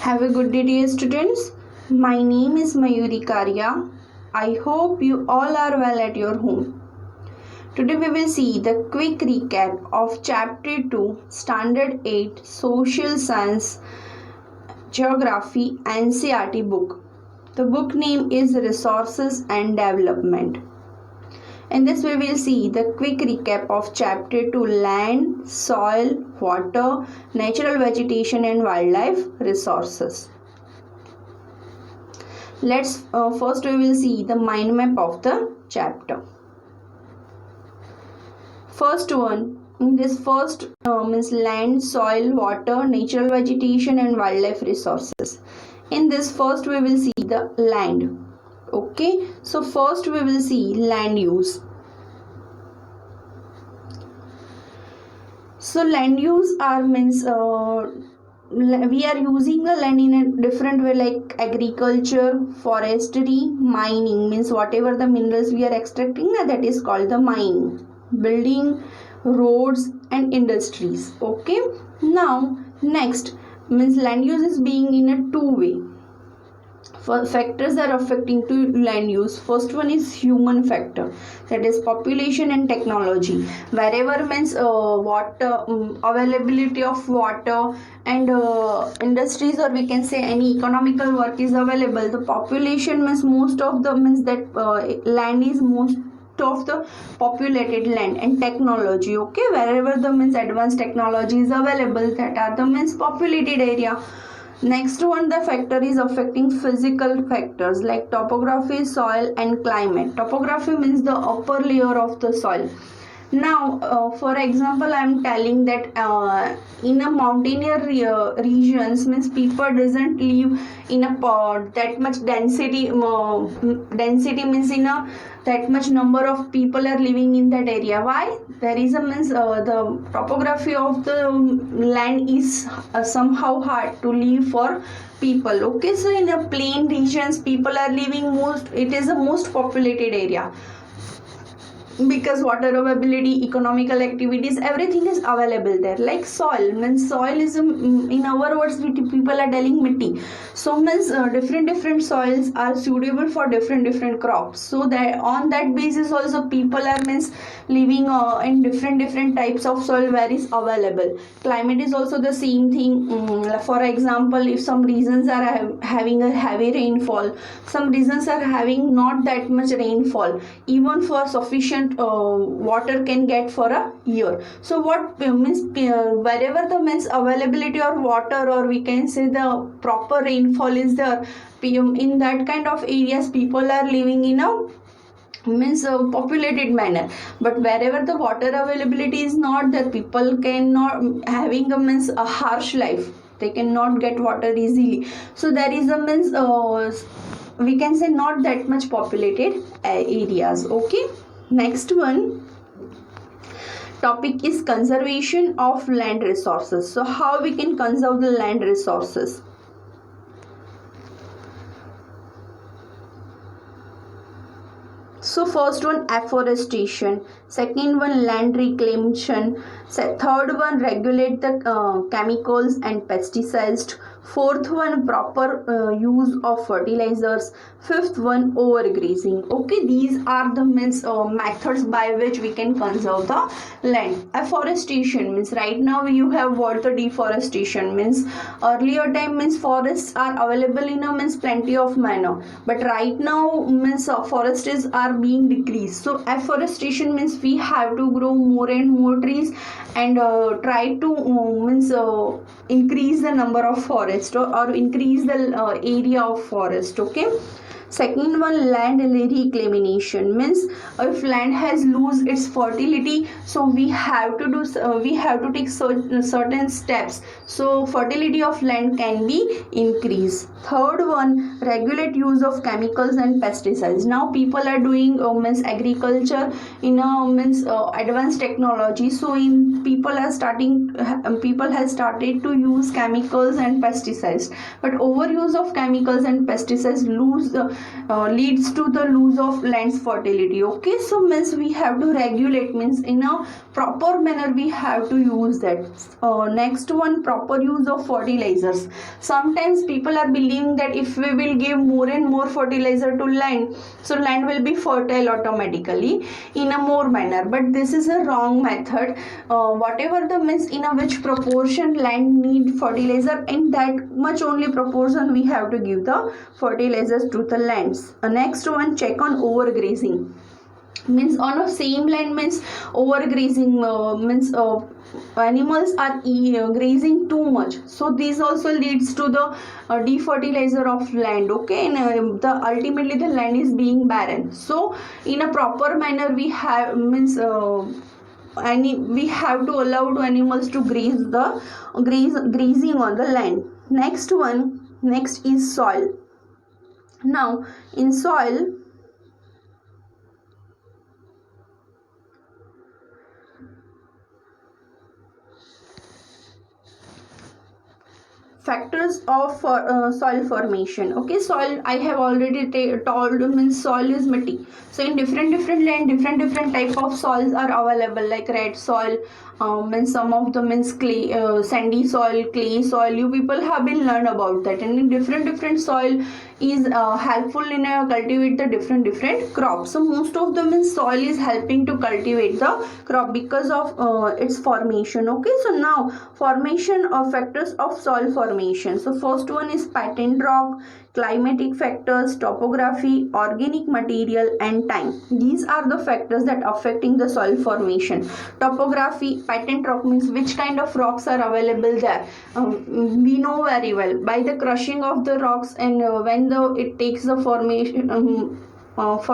Have a good day, dear students. My name is Mayuri Karya. I hope you all are well at your home. Today we will see the quick recap of Chapter 2, Standard-8, Social Science, Geography, Ncert book. The book name is Resources and Development. In this we will see the quick recap of Chapter 2, Land, Soil, Water, Natural Vegetation and Wildlife Resources. Let's first we will see the mind map of the chapter. First one, this first means land, soil, water, natural vegetation and wildlife resources. In this first we will see the land. Okay, so first we will see land use. So land use means we are using the land in a different way, like agriculture, forestry, mining, means whatever the minerals we are extracting, that is called the mining, building, roads and industries. Okay, now next means land use is being in a two-way. Factors are affecting to land use. First one is human factor, that is population and technology. Wherever means water availability of water and industries, or we can say any economical work is available, the population means most of the means that land is most of the populated land, and technology. Okay, wherever the means advanced technology is available, that are the means populated area. Next one, the factor is affecting physical factors like topography, soil and climate. Topography means the upper layer of the soil. Now for example, I am telling that in a mountainous regions means people doesn't live in a that much density. Density means in a that much number of people are living in that area. Why? There is a means the topography of the land is somehow hard to live for people. Okay, so in a plain regions people are living most, it is the most populated area, because water availability, economical activities, everything is available there. Like soil means soil is in our words people are telling mitti. So means different soils are suitable for different crops. So that on that basis also people are means living in different types of soil where is available. Climate is also the same thing. For example, if some regions are having a heavy rainfall, some regions are having not that much rainfall, even for sufficient water can get for a year. So what means wherever the means availability of water, or we can say the proper rainfall is there, in that kind of areas people are living in a means populated manner. But wherever the water availability is not there, people cannot having a means a harsh life, they cannot get water easily. So there is a means we can say not that much populated areas. Okay, next one topic is conservation of land resources. So how we can conserve the land resources? So first one, afforestation. Second one, land reclamation. Third one, regulate the chemicals and pesticides. Fourth one, proper use of fertilizers. Fifth one, overgrazing. Okay, these are the means methods by which we can conserve the land. Afforestation means right now you have what the deforestation means. Earlier time means forests are available in a means plenty of manner, but right now means forests are being decreased. So afforestation means we have to grow more and more trees and try to means increase the number of forest, or increase the area of forest. Okay, second one, land reclamation means if land has lose its fertility, so we have to do we have to take certain steps so fertility of land can be increased. Third one, regulate use of chemicals and pesticides. Now people are doing means agriculture in a means advanced technology, so in people have started to use chemicals and pesticides, but overuse of chemicals and pesticides leads to the loss of land's fertility. Okay, so means we have to regulate, means in a proper manner we have to use that. Next one, proper use of fertilizers. Sometimes people are believing that if we will give more and more fertilizer to land, so land will be fertile automatically in a more manner, but this is a wrong method. Whatever the means in a which proportion land need fertilizer, in that much only proportion we have to give the fertilizers to the lands. Next one, check on overgrazing. Means on a same land, means overgrazing means animals are grazing too much, so this also leads to the defertilizer of land. Okay, and the ultimately the land is being barren. So in a proper manner we have means we have to allow to animals to grazing on the land. Next is soil. Now in soil, factors of soil formation. Okay, soil I have already told, means soil is mitti. So in different land, different type of soils are available, like red soil, means some of the means clay, sandy soil, clay soil. You people have been learned about that, and in different soil is helpful in cultivate the different crops. So most of the means soil is helping to cultivate the crop because of its formation. Okay, so now formation of factors of soil formation. So first one is pattern rock, climatic factors, topography, organic material, and time. These are the factors that affecting the soil formation. Topography, pattern rock means which kind of rocks are available there. We know very well by the crushing of the rocks, and when it takes the formation of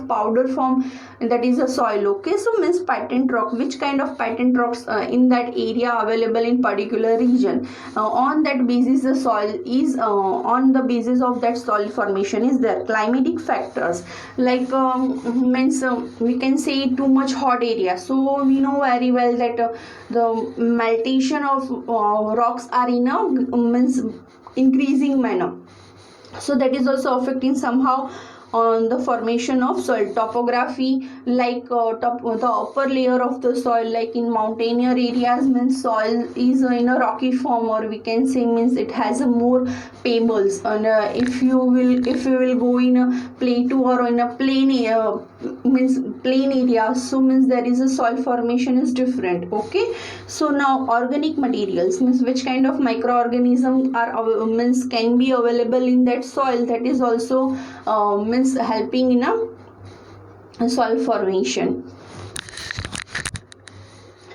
powder form, that is a soil. Okay, so means pattern rock, which kind of pattern rocks in that area available in particular region. On that basis the soil is on the basis of that soil formation is there. Climatic factors, like means we can say too much hot area, so we know very well that the meltation of rocks are in a means increasing manner, so that is also affecting somehow on the formation of soil. Topography, like the upper layer of the soil, like in mountainous areas, means soil is in a rocky form, or we can say means it has a more pebbles. And if you will go in a plateau or in a plain area, so means there is a soil formation is different. Okay, so now organic materials means which kind of microorganisms are means can be available in that soil, that is also means helping in a soil formation.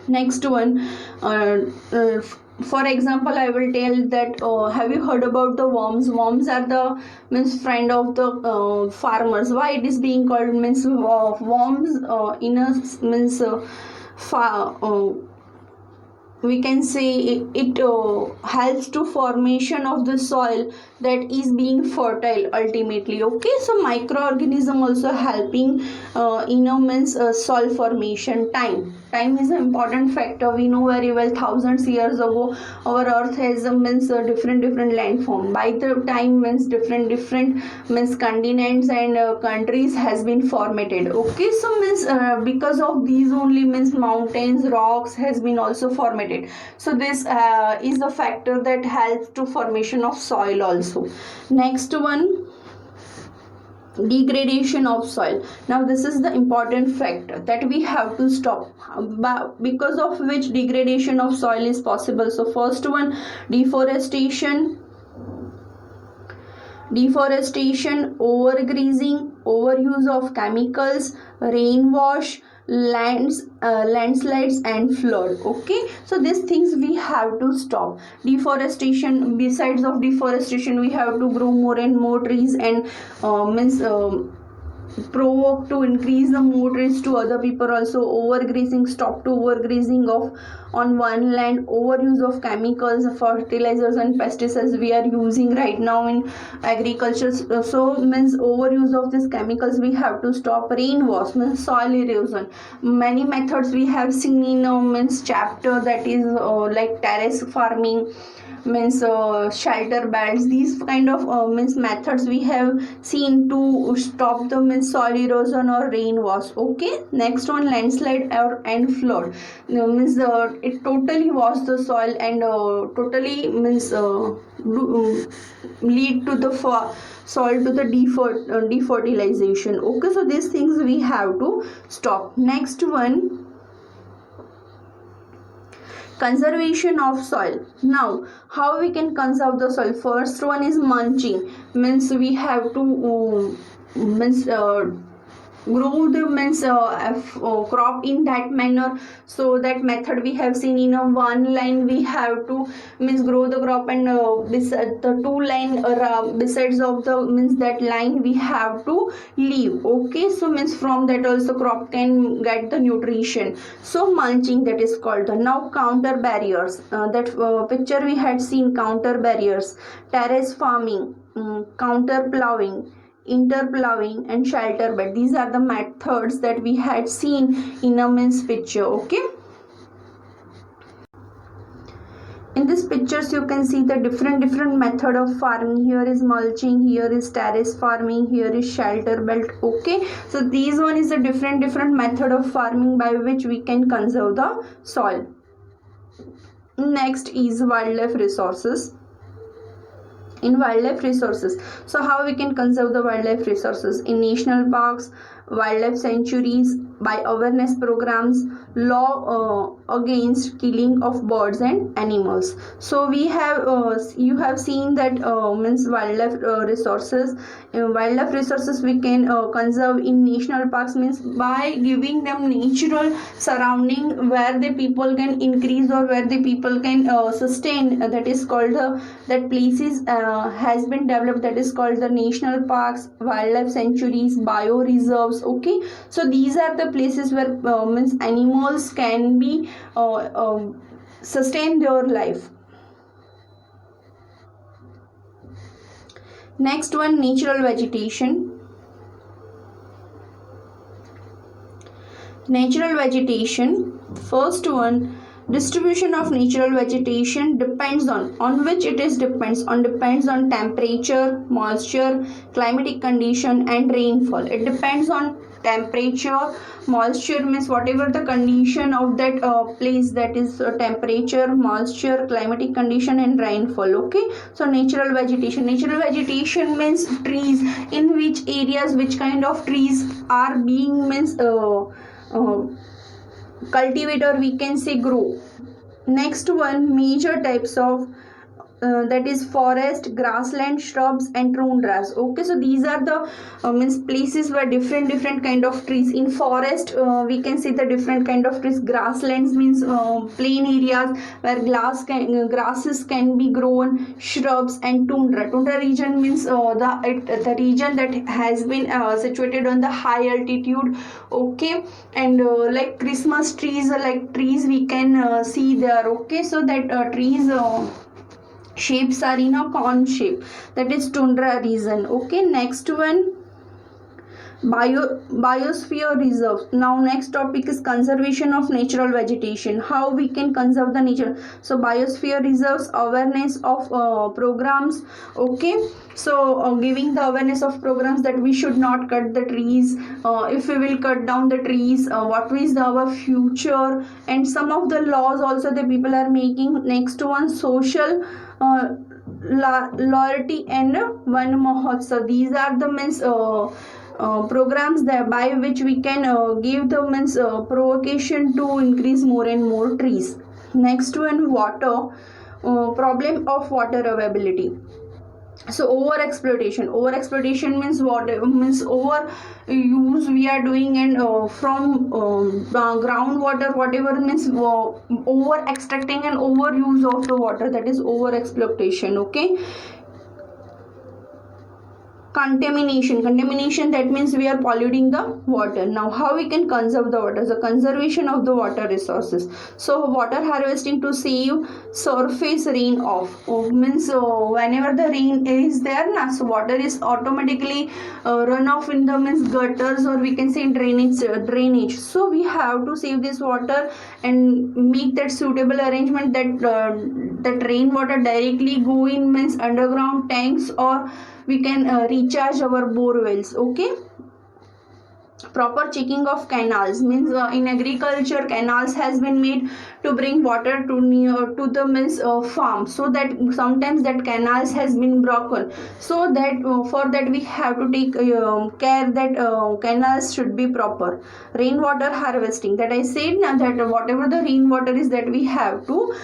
Next one, for example, I will tell that have you heard about the worms? Worms are the means friend of the farmers. Why it is being called means worms in a means we can say it helps to formation of the soil that is being fertile ultimately. Okay, so microorganism also helping in a means soil formation. Time is an important factor. We know very well thousands years ago our earth has means different landform. By the time means different means continents and countries has been formatted. Okay, so means because of these only means mountains, rocks has been also formatted. So this is a factor that helps to formation of soil also. Next one, degradation of soil. Now this is the important factor that we have to stop, because of which degradation of soil is possible. So first one, deforestation, overgrazing, overuse of chemicals, rainwash, landslides and flood. Okay, so these things we have to stop. Deforestation, besides of deforestation we have to grow more and more trees, and means provoke to increase the more trees to other people also. Overgrazing, stop to overgrazing of on one land. Overuse of chemicals, fertilizers and pesticides we are using right now in agriculture, so means overuse of these chemicals we have to stop. Rainwash means soil erosion. Many methods we have seen in means chapter, that is like terrace farming, means shelter belts. These kind of means methods we have seen to stop the means soil erosion or rain wash. Okay, next one, landslide or and flood. Means it totally wash the soil and totally means lead to the soil to the defertilization. Okay, so these things we have to stop. Next one, conservation of soil. Now how we can conserve the soil? First one is mulching, means we have to means grow the means crop in that manner. So that method we have seen in a one line we have to means grow the crop, and beside the two line besides of the means that line we have to leave. Okay, so means from that also crop can get the nutrition. So mulching, that is called. Now counter barriers, that picture we had seen, counter barriers, terrace farming, counter plowing, interploving and shelter bed. These are the methods that we had seen in a means picture. Okay, in these pictures you can see the different method of farming. Here is mulching, here is terrace farming, here is shelter belt. Okay, so these one is a different method of farming by which we can conserve the soil. Next is wildlife resources. In wildlife resources, so how we can conserve the wildlife resources? In national parks, wildlife sanctuaries, by awareness programs, law against killing of birds and animals. So we have you have seen that means wildlife resources. Wildlife resources we can conserve in national parks, means by giving them natural surrounding where the people can increase or where the people can sustain. That is called that places has been developed, that is called the national parks, wildlife sanctuaries, bioreserves. Okay, so these are the places where means animals can be sustain their life. Next one, natural vegetation. Natural vegetation, first one, distribution of natural vegetation depends on which it is depends on temperature, moisture, climatic condition and rainfall. It depends on temperature, moisture means whatever the condition of that place, that is temperature, moisture, climatic condition and rainfall. Okay, so natural vegetation means trees, in which areas which kind of trees are being means cultivate or we can say grow. Next one, major types of that is forest, grassland, shrubs and tundras. Okay, so these are the means places where different kind of trees. In forest we can see the different kind of trees. Grasslands means plain areas where grasses can be grown. Shrubs and tundra region means the region that has been situated on the high altitude. Okay, and like Christmas trees, like trees we can see there. Okay, so that trees shapes are in a cone shape, that is tundra region. Okay, next one, biosphere reserve. Now next topic is conservation of natural vegetation, how we can conserve the nature. So biosphere reserves, awareness of programs. Okay, so giving the awareness of programs that we should not cut the trees. If we will cut down the trees, what is our future, and some of the laws also the people are making. Next one, social loyalty and Van Mahotsav. These are the means programs that by which we can give the means provocation to increase more and more trees. Next one, water, problem of water availability. So over exploitation means what? Means over use we are doing, and from groundwater whatever means over extracting and over use of the water, that is over exploitation. Okay, Contamination, that means we are polluting the water. Now how we can conserve the water? The conservation of the water resources. So water harvesting to save surface rain off. Means whenever the rain is there na, so water is automatically run off in the means gutters, or we can say drainage. So we have to save this water and make that suitable arrangement that that rainwater directly go in means underground tanks, or we can recharge our bore wells. Okay. Proper checking of canals, means in agriculture canals has been made to bring water to near to the means farm, so that sometimes that canals has been broken, so that for that we have to take care that canals should be proper. Rainwater harvesting, that I said now, that whatever the rainwater is that we have to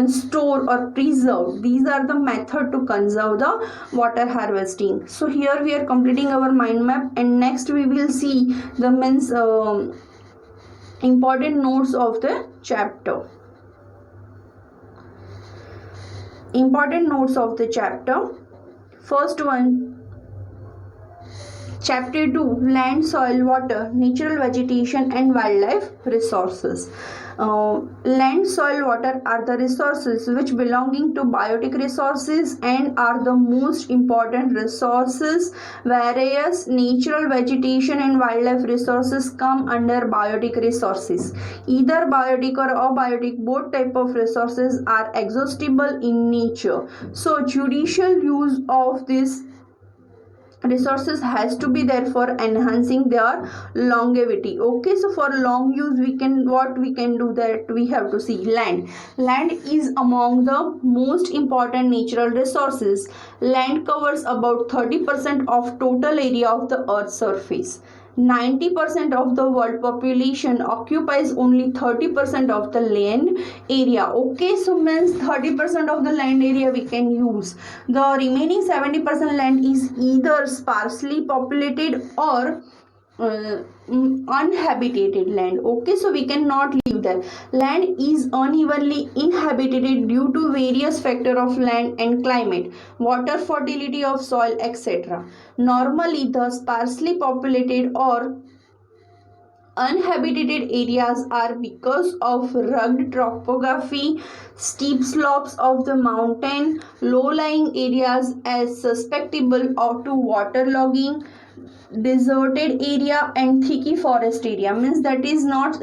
store or preserve. These are the method to conserve the water harvesting. So here we are completing our mind map, and next we will see the means important notes of the chapter. Important notes of the chapter. First one, Chapter 2, Land, Soil, Water, Natural Vegetation and Wildlife Resources. Land, soil, water are the resources which belonging to biotic resources and are the most important resources, whereas natural vegetation and wildlife resources come under biotic resources. Either biotic or abiotic, both type of resources are exhaustible in nature. So judicial use of this resources has to be there for enhancing their longevity. Okay, so for long use we can, what we can do, that we have to see land is among the most important natural resources. Land covers about 30% of total area of the earth's surface. 90% of the world population occupies only 30% of the land area. Okay, so means 30% of the land area we can use. The remaining 70% land is either sparsely populated or uninhabited land. Okay, so we cannot live there. Land is unevenly inhabited due to various factors of land and climate, water, fertility of soil, etc. Normally the sparsely populated or uninhabited areas are because of rugged topography, steep slopes of the mountain, low-lying areas as susceptible to waterlogging, deserted area and thicky forest area, means that is not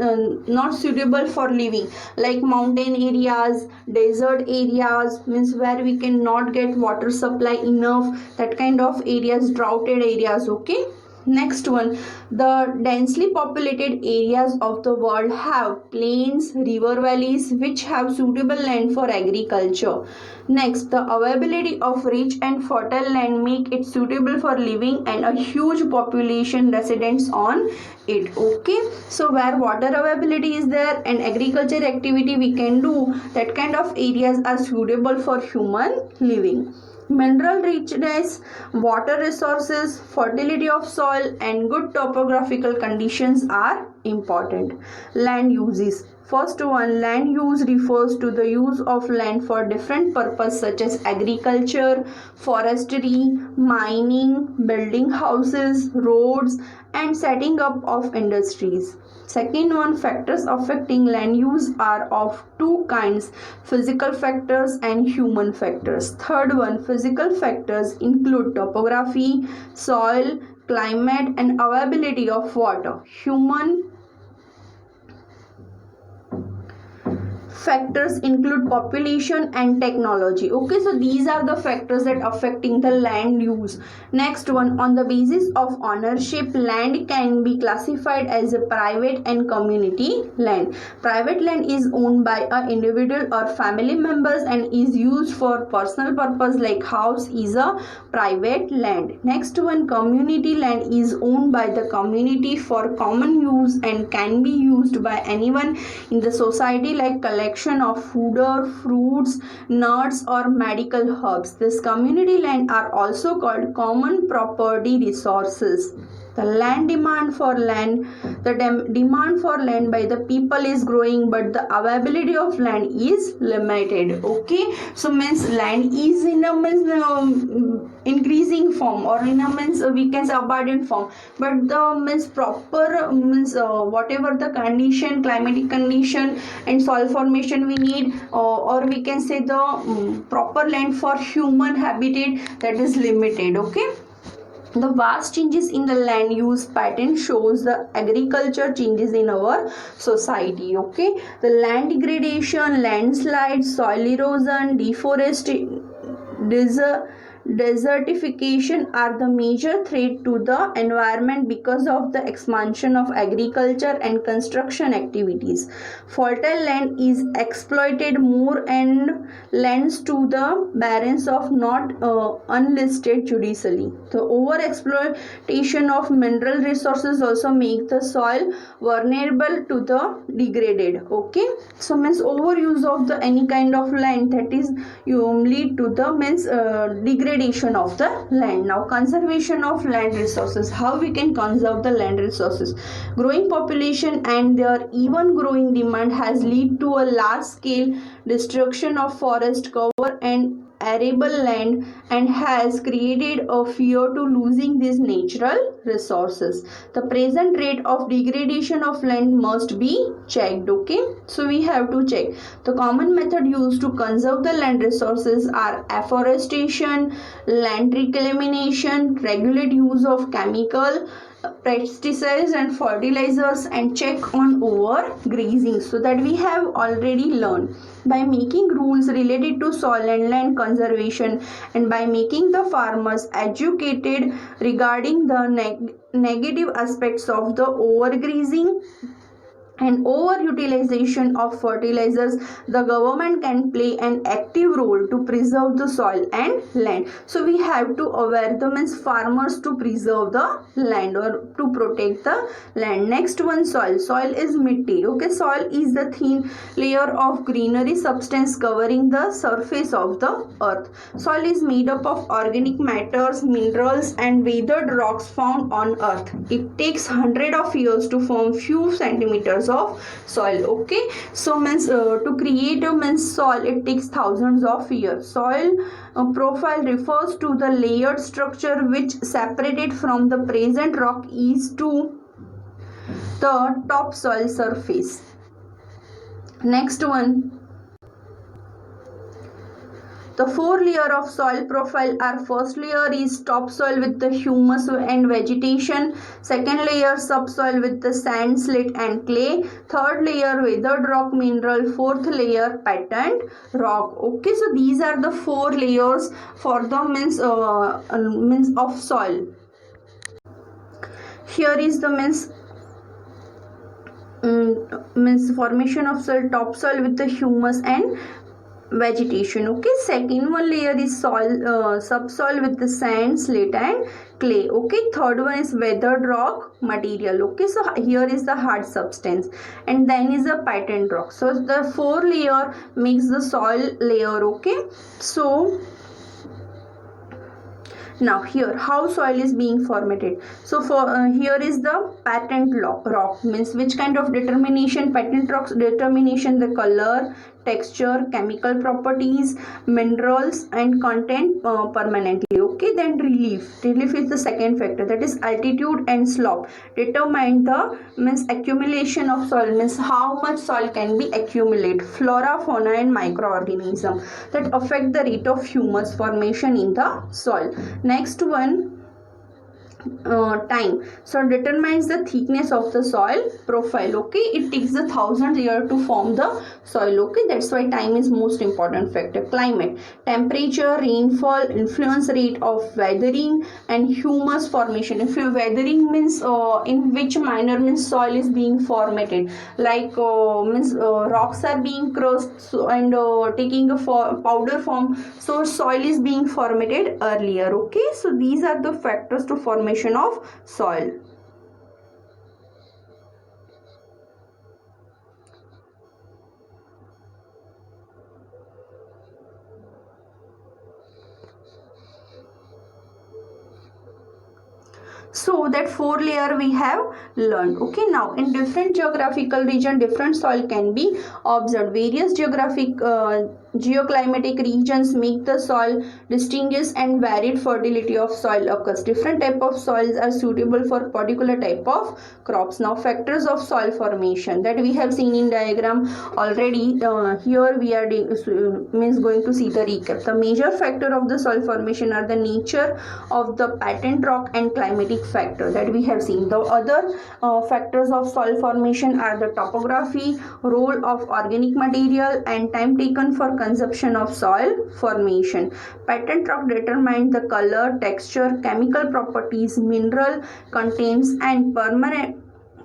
suitable for living, like mountain areas, desert areas, means where we cannot get water supply enough, that kind of areas, droughted areas. Okay. Next one, the densely populated areas of the world have plains, river valleys which have suitable land for agriculture. Next, the availability of rich and fertile land make it suitable for living and a huge population residents on it. Okay, so where water availability is there and agriculture activity we can do, that kind of areas are suitable for human living. Mineral richness, water resources, fertility of soil and good topographical conditions are important. Land uses. First one, land use refers to the use of land for different purposes such as agriculture, forestry, mining, building houses, roads and setting up of industries. Second one, factors affecting land use are of two kinds, physical factors and human factors. Third one, physical factors include topography, soil, climate and availability of water. Human factors include population and technology. Okay, so these are the factors that affecting the land use. Next one, on the basis of ownership, land can be classified as a private and community land. Private land is owned by an individual or family members and is used for personal purpose, like house is a private land. Next one, community land is owned by the community for common use and can be used by anyone in the society, like collection of food or fruits, nuts or medical herbs. This community land are also called common property resources. The land demand for land, the demand for land by the people is growing, but the availability of land is limited. Okay, so means land is in a means increasing form, or in a means we can say abundant form, but the means proper means whatever the condition, climatic condition and soil formation we need, or we can say the proper land for human habitat, that is limited. Okay, the vast changes in the land use pattern shows the agriculture changes in our society. Okay, the land degradation, landslides, soil erosion, deforestation, desertification are the major threat to the environment because of the expansion of agriculture and construction activities. Fertile land is exploited more and lends to the barrens of not unlisted judicially. The overexploitation of mineral resources also make the soil vulnerable to the degraded. Okay, so means overuse of the any kind of land, that is you lead to the means degradation of the land. Now conservation of land resources, how we can conserve the land resources. Growing population and their even growing demand has led to a large scale destruction of forest cover and arable land and has created a fear to losing these natural resources. The present rate of degradation of land must be checked. Okay, so we have to check. The common method used to conserve the land resources are afforestation, land reclamation, regulate use of chemical pesticides and fertilizers, and check on overgrazing. So that we have already learned. By making rules related to soil and land conservation, and by making the farmers educated regarding the negative aspects of the overgrazing and overutilization of fertilizers, the government can play an active role to preserve the soil and land. So we have to aware the means farmers to preserve the land or to protect the land. Next one, soil. Soil is mitti. Okay, soil is the thin layer of greenery substance covering the surface of the earth. Soil is made up of organic matters, minerals and weathered rocks found on earth. It takes hundreds of years to form few centimeters of soil. Okay, so means to create a means soil, it takes thousands of years. Soil profile refers to the layered structure which separated from the present rock is to the topsoil surface. Next one, the four layer of soil profile are: first layer is topsoil with the humus and vegetation, second layer subsoil with the sand, slate and clay, third layer weathered rock mineral, fourth layer patterned rock. Okay, so these are the four layers for the means of soil. Here is the means formation of soil: topsoil with the humus and vegetation. Okay, second one layer is soil subsoil with the sand, slate and clay. Okay, third one is weathered rock material. Okay, so here is the hard substance, and then is a patterned rock. So the four layer makes the soil layer. Okay, so now here how soil is being formatted. So for here is the patterned rock means which kind of determination. Patterned rocks determination: the color, texture, chemical properties, minerals and content permanently. Okay, then relief is the second factor, that is altitude and slope determine the means accumulation of soil, means how much soil can be accumulated. Flora, fauna and microorganism that affect the rate of humus formation in the soil. Next one, time. So determines the thickness of the soil profile. Okay, it takes 1,000 years to form the soil. Okay, that's why time is most important factor. Climate, temperature, rainfall, influence rate of weathering and humus formation. If weathering means in which manner means soil is being formatted, like means rocks are being crushed and taking a powder form, so soil is being formatted earlier. Okay, so these are the factors to formation of soil. So that 4 layer we have learned. Okay, now in different geographical region different soil can be observed. Various geoclimatic regions make the soil distinguished and varied fertility of soil occurs. Different type of soils are suitable for particular type of crops. Now factors of soil formation that we have seen in diagram already. Here we are going to see the recap. The major factor of the soil formation are the nature of the patterned rock and climatic factor that we have seen. The other factors of soil formation are the topography, role of organic material, and time taken for consumption of soil formation. Patterned rock determines the color, texture, chemical properties, mineral contents, and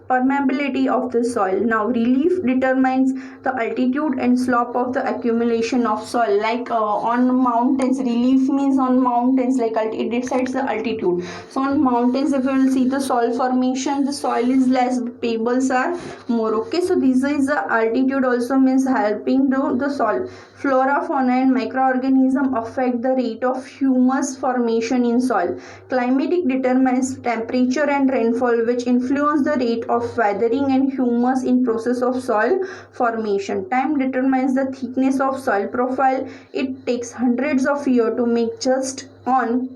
permeability of the soil. Now relief determines the altitude and slope of the accumulation of soil. Like on mountains, relief means on mountains, like it decides the altitude. So on mountains, if you will see the soil formation, the soil is less, pebbles are more. Okay, so this is the altitude also means helping the soil. Flora, fauna, and microorganisms affect the rate of humus formation in soil. Climatic determines temperature and rainfall, which influence the rate of weathering and humus in process of soil formation. Time determines the thickness of soil profile. It takes hundreds of years to make just 1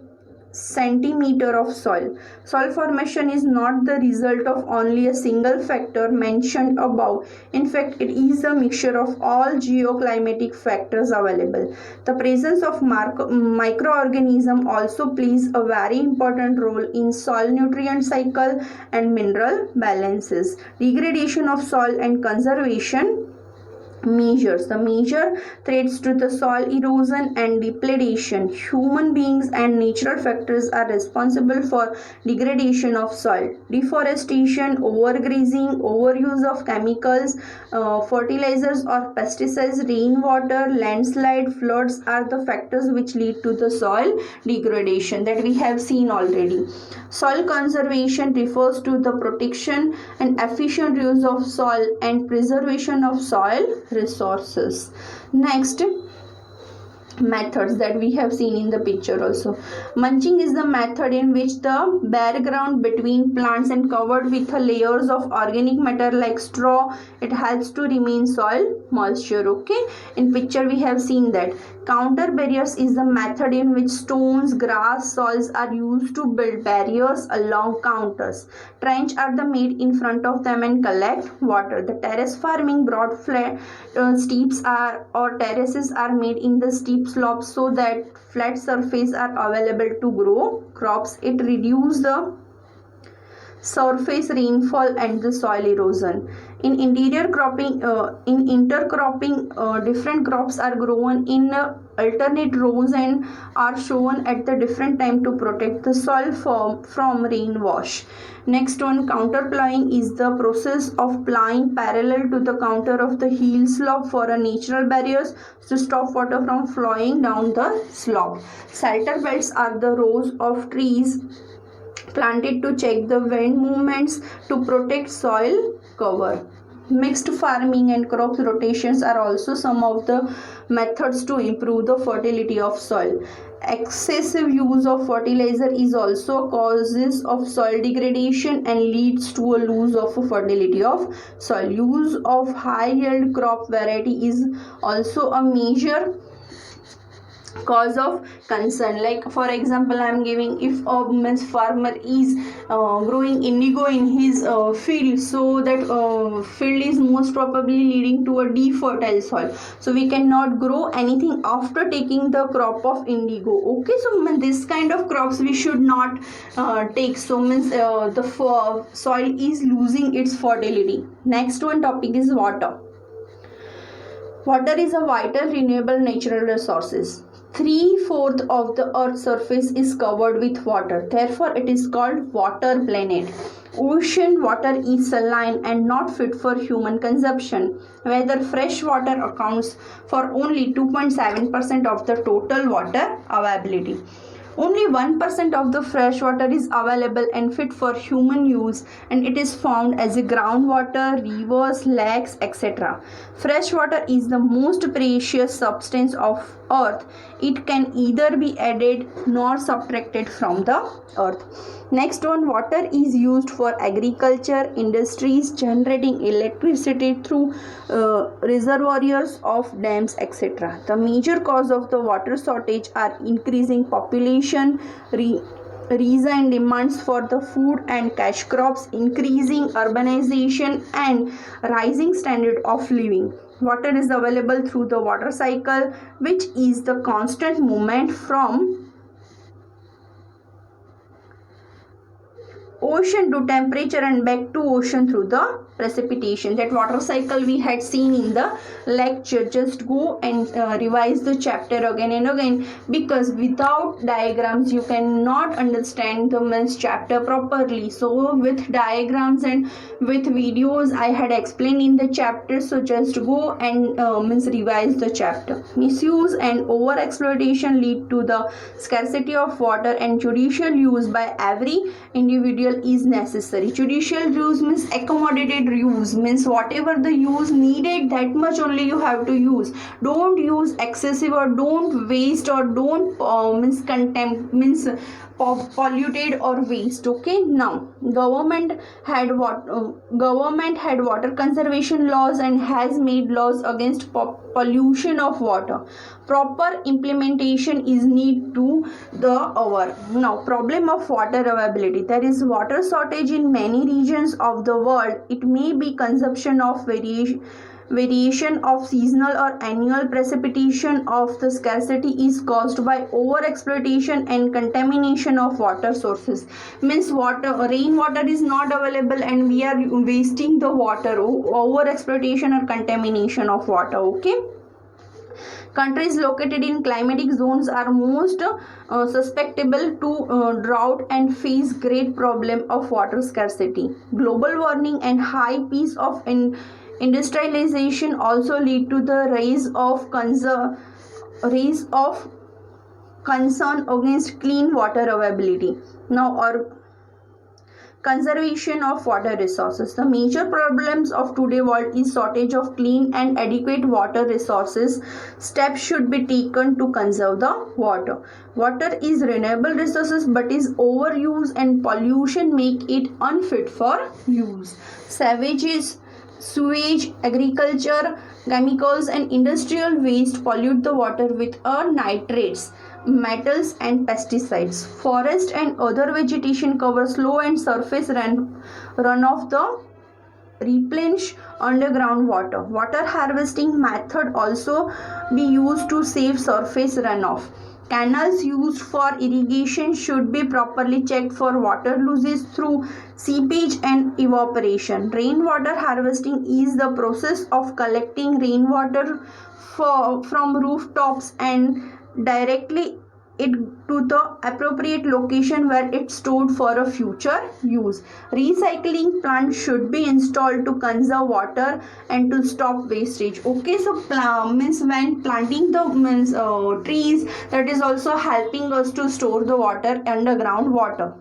centimeter of soil. Soil formation is not the result of only a single factor mentioned above. In fact, it is a mixture of all geoclimatic factors available. The presence of microorganism also plays a very important role in soil nutrient cycle and mineral balances. Degradation of soil and conservation measures. The major threats to the soil erosion and depletion. Human beings and natural factors are responsible for degradation of soil. Deforestation, overgrazing, overuse of chemicals, fertilizers or pesticides, rainwater, landslide, floods are the factors which lead to the soil degradation that we have seen already. Soil conservation refers to the protection and efficient use of soil and preservation of soil resources. Next, methods that we have seen in the picture also. Mulching is the method in which the bare ground between plants and covered with layers of organic matter like straw, it helps to remain soil moisture. Okay, in picture we have seen that. Counter barriers is the method in which stones, grass, soils are used to build barriers along counters. Trench are the made in front of them and collect water. The terrace farming, broad flat steeps are or terraces are made in the steep slopes so that flat surface are available to grow crops. It reduces the surface rainfall and the soil erosion. In interior cropping, in intercropping, different crops are grown in alternate rows and are shown at the different time to protect the soil from rain wash. Next one, counter ploughing is the process of ploughing parallel to the counter of the hill slope for a natural barriers to stop water from flowing down the slope. Shelter belts are the rows of trees planted to check the wind movements to protect soil cover. Mixed farming and crop rotations are also some of the methods to improve the fertility of soil. Excessive use of fertilizer is also causes of soil degradation and leads to a loss of fertility of soil. Use of high yield crop variety is also a major cause of concern. Like for example, I am giving, if a farmer is growing indigo in his field, so that field is most probably leading to a defertile soil, so we cannot grow anything after taking the crop of indigo. Okay, so this kind of crops we should not take. So the soil is losing its fertility. Next one topic is water. Water is a vital renewable natural resources. 3/4 of the earth's surface is covered with water. Therefore, it is called water planet. Ocean water is saline and not fit for human consumption. Whether fresh water accounts for only 2.7% of the total water availability. Only 1% of the fresh water is available and fit for human use, and it is found as a groundwater, rivers, lakes, etc. Fresh water is the most precious substance of earth. It can either be added nor subtracted from the earth. Next one, water is used for agriculture, industries, generating electricity through reservoirs of dams, etc. The major cause of the water shortage are increasing population, rise in demands for the food and cash crops, increasing urbanization, and rising standard of living. Water is available through the water cycle, which is the constant movement from ocean to temperature and back to ocean through the precipitation. That water cycle we had seen in the lecture. Just go and revise the chapter again and again, because without diagrams you cannot understand the chapter properly. So with diagrams and with videos I had explained in the chapter, so just go and revise the chapter. Misuse and over exploitation lead to the scarcity of water, and judicial use by every individual is necessary. Judicial use means accommodated use, means whatever the use needed, that much only you have to use. Don't use excessive, or don't waste, or don't polluted or waste. Okay, now government had water conservation laws and has made laws against pollution of water. Proper implementation is need to the hour. Now, problem of water availability. There is water shortage in many regions of the world. It may be consumption of variation of seasonal or annual precipitation of the scarcity is caused by over exploitation and contamination of water sources. Means rainwater is not available and we are wasting the water. Over exploitation or contamination of water. Okay. Countries located in climatic zones are most susceptible to drought and face great problem of water scarcity. Global warming and high pace of industrialization also lead to the rise of concern against clean water availability. Now, conservation of water resources. The major problems of today's world is shortage of clean and adequate water resources. Steps should be taken to conserve the water. Water is renewable resources, but is overuse and pollution make it unfit for use. Sewage, agriculture, chemicals and industrial waste pollute the water with nitrates, metals and pesticides. Forest and other vegetation cover slow and surface runoff the replenish underground water. Water harvesting method also be used to save surface runoff. Canals used for irrigation should be properly checked for water losses through seepage and evaporation. Rainwater harvesting is the process of collecting rainwater from rooftops and directly it to the appropriate location where it's stored for a future use. Recycling plant should be installed to conserve water and to stop wastage. Okay, so means when planting the trees, that is also helping us to store the water, underground water.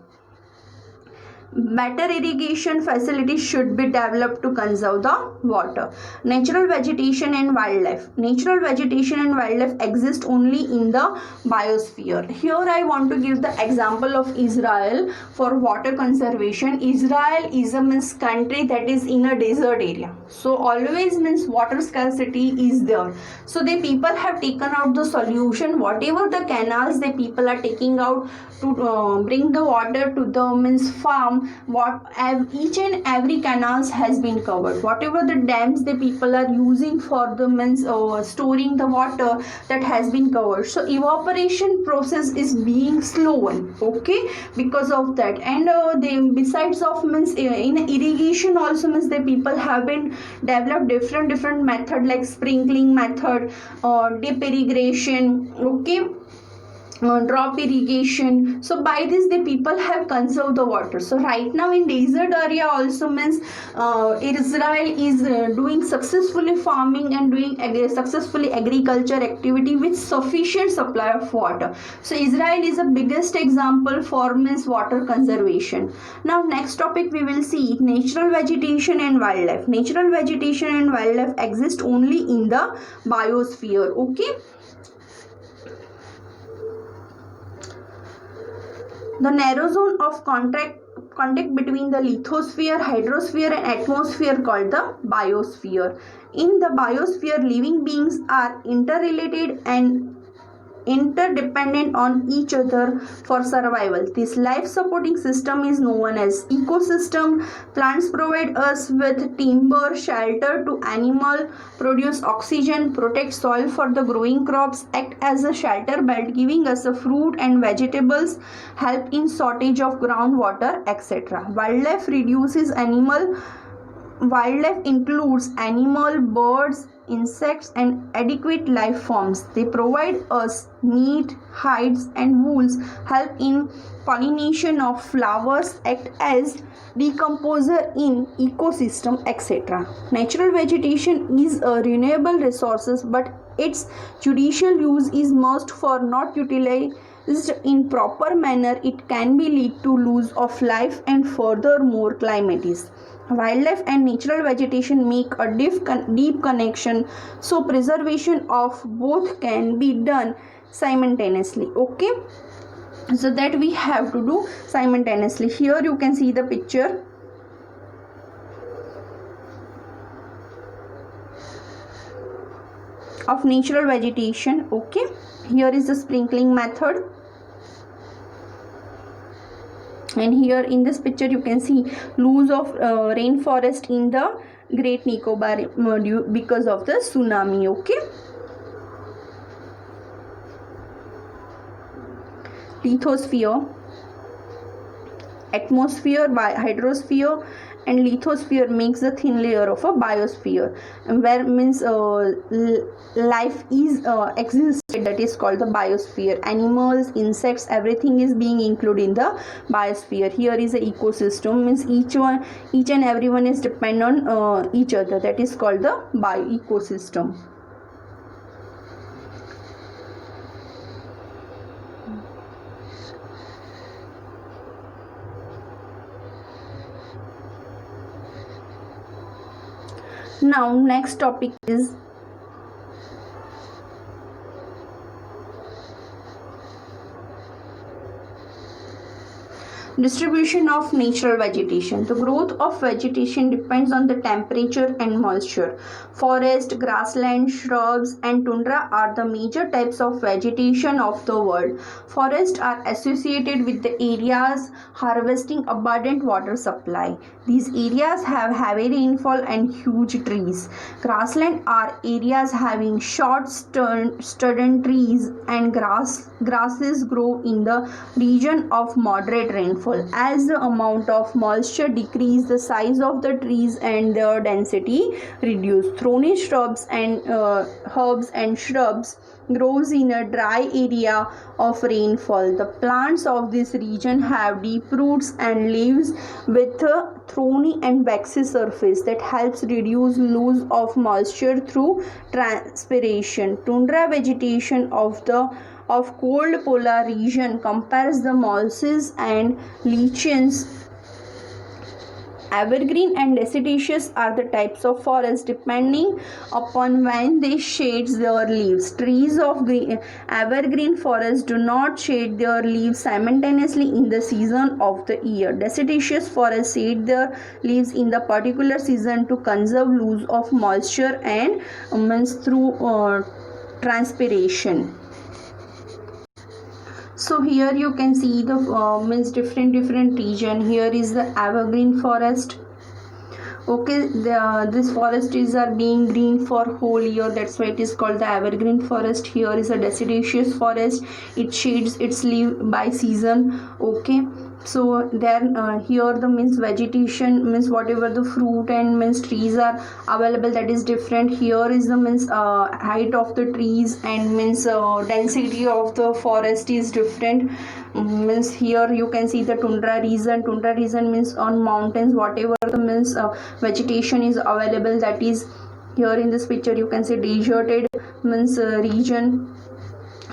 Better irrigation facilities should be developed to conserve the water. Natural vegetation and wildlife. Natural vegetation and wildlife exist only in the biosphere. Here I want to give the example of Israel for water conservation. Israel is a country that is in a desert area. So always water scarcity is there. So the people have taken out the solution. Whatever the canals the people are taking out to bring the water to the farm, each and every canals has been covered. Whatever the dams the people are using for the storing the water, that has been covered. So evaporation process is being slowed. Okay, because of that. And besides of in irrigation also the people have been developed different method like sprinkling method or deep irrigation. Okay, drop irrigation. So by this the people have conserved the water. So right now in desert area also means Israel is doing successfully farming and doing successfully agriculture activity with sufficient supply of water. So Israel is the biggest example for means water conservation. Now next topic we will see natural vegetation and wildlife. Natural vegetation and wildlife exist only in the biosphere. Okay. The narrow zone of contact between the lithosphere, hydrosphere and atmosphere called the biosphere. In the biosphere, living beings are interrelated and interdependent on each other for survival. This life supporting system is known as ecosystem. Plants provide us with timber, shelter to animal, produce oxygen, protect soil for the growing crops, act as a shelter belt giving us the fruit and vegetables, help in shortage of groundwater, etc. Wildlife includes animal, birds, insects and adequate life forms. They provide us meat, hides and wools, help in pollination of flowers, act as decomposer in ecosystem, etc. Natural vegetation is a renewable resources, but its judicial use is must for not utilized in proper manner. It can be lead to loss of life and furthermore climate is. Wildlife and natural vegetation make a deep connection, so preservation of both can be done simultaneously. Okay, so that we have to do simultaneously. Here you can see the picture of natural vegetation. Okay, here is the sprinkling method. And here in this picture you can see loss of rainforest in the Great Nicobar because of the tsunami. Okay, lithosphere, atmosphere, hydrosphere and lithosphere makes the thin layer of a biosphere, and where means life is existed, that is called the biosphere. Animals, insects, everything is being included in the biosphere. Here is a ecosystem, means each and everyone is dependent on each other, that is called the ecosystem. Now next topic is distribution of natural vegetation. The growth of vegetation depends on the temperature and moisture. Forest, grassland, shrubs and tundra are the major types of vegetation of the world. Forests are associated with the areas harvesting abundant water supply. These areas have heavy rainfall and huge trees. Grassland are areas having short stunted trees, and grasses grow in the region of moderate rainfall. As the amount of moisture decreases, the size of the trees and their density reduce. Thorny shrubs and herbs and shrubs grows in a dry area of rainfall. The plants of this region have deep roots and leaves with a thorny and waxy surface that helps reduce loss of moisture through transpiration. Tundra vegetation of cold polar region compares the mosses and lichens. Evergreen and deciduous are the types of forest depending upon when they shade their leaves. Trees of evergreen forest do not shade their leaves simultaneously in the season of the year. Deciduous forests shade their leaves in the particular season to conserve loss of moisture and through transpiration. So here you can see the different region. Here is the evergreen forest. Okay, this forest are being green for whole year, that's why it is called the evergreen forest. Here is a deciduous forest, it shades its leaf by season. Okay, So then here the means vegetation means whatever the fruit and means trees are available, that is different. Here is the means height of the trees and means density of the forest is different. Means here you can see the tundra region means on mountains whatever the means vegetation is available, that is here in this picture you can see deserted means region.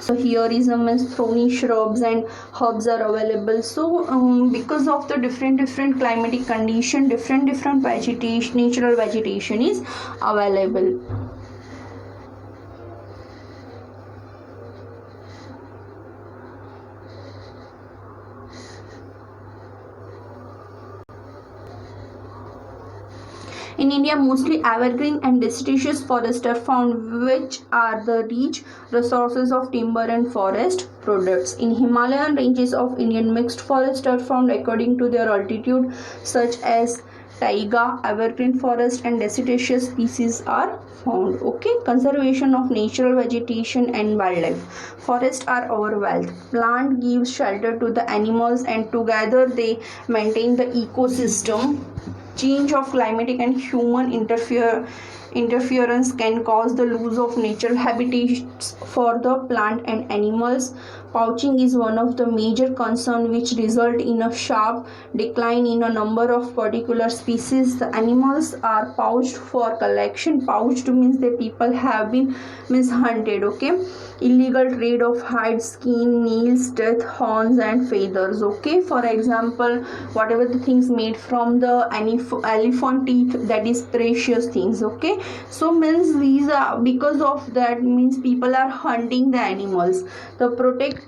So here is means thorny shrubs and herbs are available. So because of the different climatic condition, different vegetation, natural vegetation is available. In India, mostly evergreen and deciduous forests are found, which are the rich resources of timber and forest products. In Himalayan ranges of Indian, mixed forests are found according to their altitude, such as taiga, evergreen forest, and deciduous species are found. Okay, conservation of natural vegetation and wildlife. Forests are our wealth. Plant gives shelter to the animals, and together they maintain the ecosystem. Change of climatic and human interference can cause the loss of natural habitats for the plant and animals. Poaching is one of the major concerns which result in a sharp decline in a number of particular species. The animals are poached for collection. Poached means the people have been hunted. Okay, illegal trade of hide, skin, nails, teeth, horns and feathers. Okay, for example, whatever the things made from the elephant teeth, that is precious things. Okay, so means these are because of that means people are hunting the animals.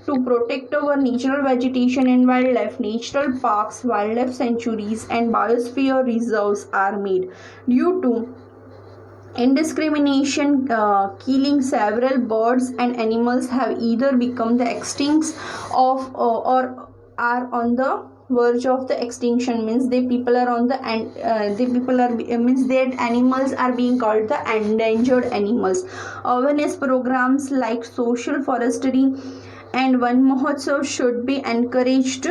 To protect our natural vegetation and wildlife, natural parks, wildlife sanctuaries and biosphere reserves are made. Due to indiscrimination killing, several birds and animals have either become the extinct of or are on the verge of the extinction. Means they people are on the means that animals are being called the endangered animals. Awareness programs like social forestry and Van Mahotsav should be encouraged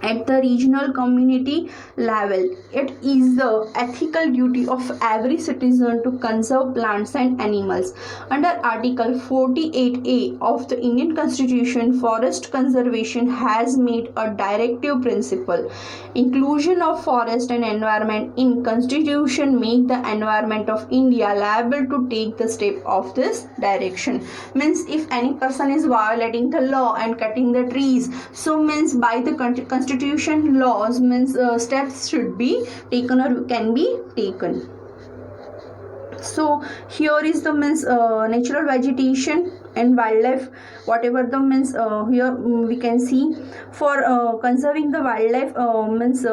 at the regional community level. It is the ethical duty of every citizen to conserve plants and animals. Under Article 48A of the Indian Constitution, forest conservation has made a directive principle. Inclusion of forest and environment in Constitution make the environment of India liable to take the step of this direction. Means if any person is violating the law and cutting the trees, so means by the Constitution laws means steps should be taken or can be taken. So here is the means natural vegetation and wildlife, whatever the means here we can see for conserving the wildlife means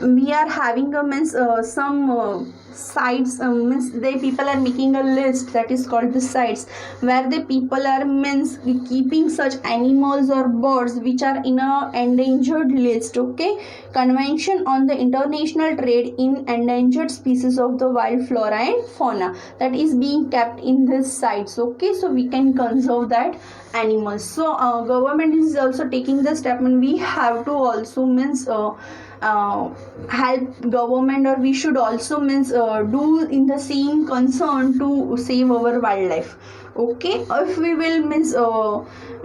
we are having a means some sites means they people are making a list, that is called the sites, where the people are means keeping such animals or birds which are in a endangered list. Okay, Convention on the International Trade in Endangered Species of the Wild Flora and Fauna, that is being kept in these sites. Okay, so we can conserve that animals. So government is also taking the step, and we have to also means help government, or we should also means do in the same concern to save our wildlife. Okay, if we will means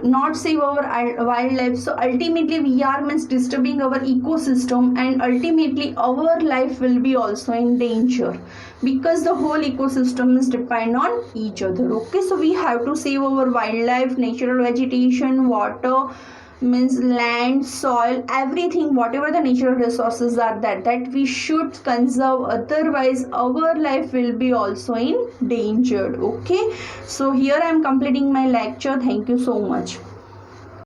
not save our wildlife, so ultimately we are means disturbing our ecosystem, and ultimately our life will be also in danger, because the whole ecosystem is depend on each other. Okay, so we have to save our wildlife, natural vegetation, water, means land, soil, everything, whatever the natural resources are that we should conserve, otherwise our life will be also in danger. Okay, so here I am completing my lecture. Thank you so much.